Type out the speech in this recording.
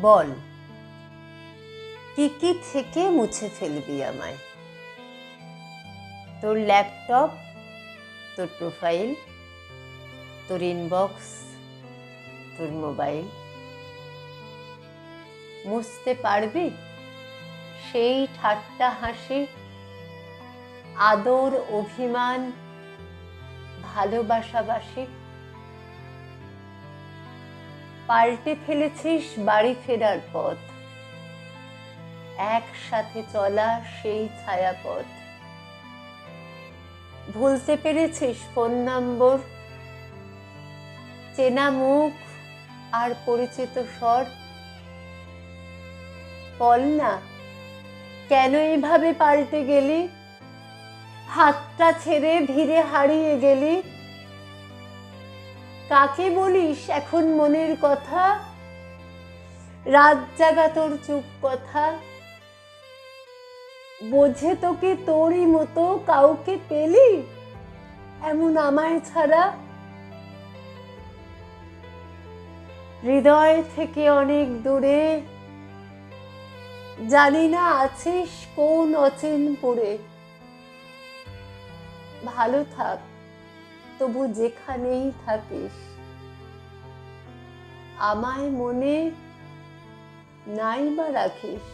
বল, কি কি থেকে মুছে ফেলবি আমায়? তোর ল্যাপটপ, তোর প্রোফাইল, তোর ইনবক্স, তোর মোবাইল। মুছতে পারবি সেই ঠাট্টা হাসি, আদর, অভিমান, ভালোবাসাবাসি? পাল্টে ফেলেছিস বাড়ি ফেরার পথ, একসাথে চলা সেই ছায়াপথ। ভুলতে পেরেছিস ফোন নম্বর, চেনা মুখ আর পরিচিত স্বর? বল না, কেন এইভাবে পাল্টে গেলি? হাতটা ছেড়ে ধীরে হারিয়ে গেলি। কাকে বলিস এখন মনের কথা? রাত জাগা তোর চুপ কথা। বোঝে তোকে তোরই মতো কাউকে পেলি এমন আমায় ছাড়া? হৃদয় থেকে অনেক দূরে, জানি না আছিস কোন অচিনপুরে। ভালো থাক তবু যেখানেই থাকিস, আমায় মনে নাই বা রাখিস।